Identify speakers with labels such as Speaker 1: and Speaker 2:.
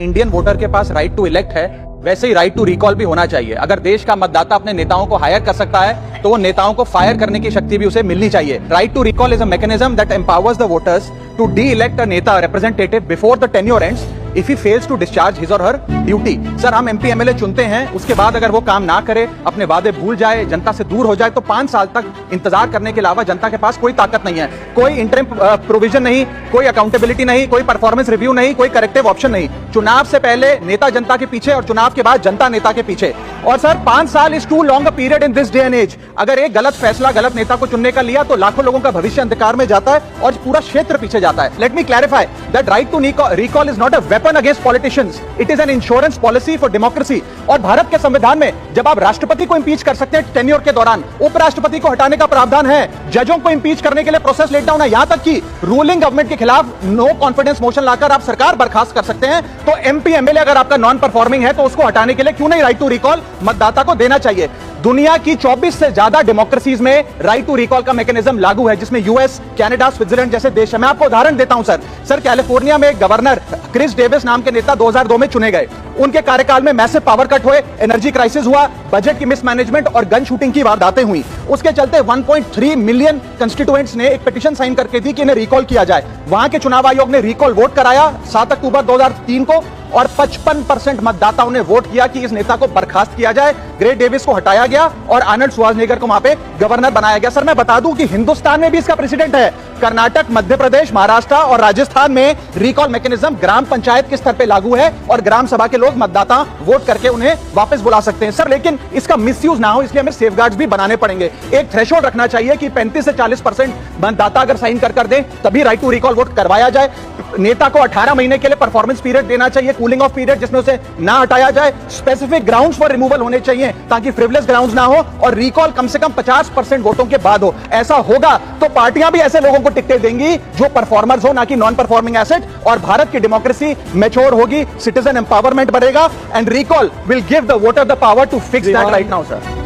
Speaker 1: Indian voter के पास right to elect है, वैसे ही राइट टू रिकॉल भी होना चाहिए। अगर देश का मतदाता अपने नेताओं को हायर कर सकता है तो वो नेताओं को फायर करने की शक्ति भी उसे मिलनी चाहिए। Right to recall is a mechanism that empowers the voters to de elect a नेता representative before the tenure ends if he fails to discharge his और हर ड्यूटी। सर, हम एमपी एमएलए चुनते हैं, उसके बाद अगर वो काम ना करे, अपने वादे भूल जाए, जनता से दूर हो जाए, तो 5 साल तक इंतजार करने के अलावा जनता के पास कोई ताकत नहीं है। कोई इंटरिम प्रोविजन नहीं, कोई अकाउंटेबिलिटी नहीं, कोई परफॉर्मेंस रिव्यू नहीं, कोई करेक्टिव ऑप्शन नहीं। चुनाव से पहले नेता जनता के पीछे और चुनाव के बाद जनता नेता के पीछे। और सर, 5 साल is too long a period in this day and age. अगर एक गलत फैसला गलत नेता को चुनने का लिया तो लाखों लोगों का भविष्य अंधकार में जाता है और पूरा क्षेत्र पीछे जाता है। Let me clarify that right to recall is not a weapon against politicians, it is an insurance policy for democracy. और भारत के संविधान में जब आप राष्ट्रपति को इंपीच कर सकते हैं टेन्योर के दौरान, उपराष्ट्रपति को हटाने का प्रावधान है, जजों को इंपीच करने के लिए प्रोसेस लेट डाउन है, यहां तक कि रूलिंग गवर्नमेंट के खिलाफ नो कॉन्फिडेंस मोशन लाकर आप सरकार बर्खास्त कर सकते हैं। तो एमपी एमएलए अगर आपका नॉन परफॉर्मिंग है तो उसको हटाने के लिए क्यों नहीं राइट टू रिकॉल मतदाता को देना चाहिए। दुनिया की 24 से ज्यादा डेमोक्रेसीज में राइट टू रिकॉल का मैकेनिज्म लागू है, जिसमें यूएस, कनाडा, स्विट्जरलैंड जैसे देश है। मैं आपको उदाहरण देता हूं सर, कैलिफोर्निया में एक गवर्नर क्रिस डेविस नाम के नेता 2002 में चुने गए। उनके कार्यकाल में मैसिव पावर कट हुए, एनर्जी क्राइसिस हुआ, बजट की मिसमैनेजमेंट और गन शूटिंग की वारदातें हुई। उसके चलते 1.3 मिलियन कंस्टिट्यूएंट्स ने एक पिटीशन साइन करके दी कि इन्हें रिकॉल किया जाए। वहां के चुनाव आयोग ने रिकॉल वोट कराया 7 अक्टूबर 2003 को और 55% मतदाताओं ने वोट किया कि इस नेता को बर्खास्त किया जाए। ग्रे डेविस को हटाया गया और आर्नल्ड श्वार्ज़नेगर को वहां पे गवर्नर बनाया गया। सर, मैं बता दूं कि हिंदुस्तान में भी इसका प्रेसिडेंट है। कर्नाटक, मध्य प्रदेश, महाराष्ट्र और राजस्थान में रिकॉल मैकेनिज्म ग्राम पंचायत के स्तर पे लागू है और ग्राम सभा के लोग मतदाता वोट करके उन्हें वापस बुला सकते हैं। सर, लेकिन इसका मिसयूज ना हो इसलिए हमें सेफगार्ड्स भी बनाने पड़ेंगे। एक थ्रेशोल्ड रखना चाहिए कि 35 से 40% मतदाता अगर साइन कर दें तभी राइट टू रिकॉल वोट करवाया जाए। नेता को 18 महीने के लिए परफॉर्मेंस पीरियड देना चाहिए, कूलिंग ऑफ पीरियड, जिसमें उसे ना हटाया जाए। स्पेसिफिक ग्राउंड्स फॉर रिमूवल होने चाहिए ताकि फ्रिवलेस ग्राउंड्स ना हो और रिकॉल कम से कम 50% वोटों के बाद हो। ऐसा होगा तो पार्टियां भी ऐसे लोगों को टिकटें देंगी जो परफॉर्मर्स हो, ना कि नॉन परफॉर्मिंग एसेट, और भारत की डेमोक्रेसी मैच्योर होगी, सिटीजन एम्पावरमेंट बढ़ेगा and recall will give the voter the power to fix that right now sir.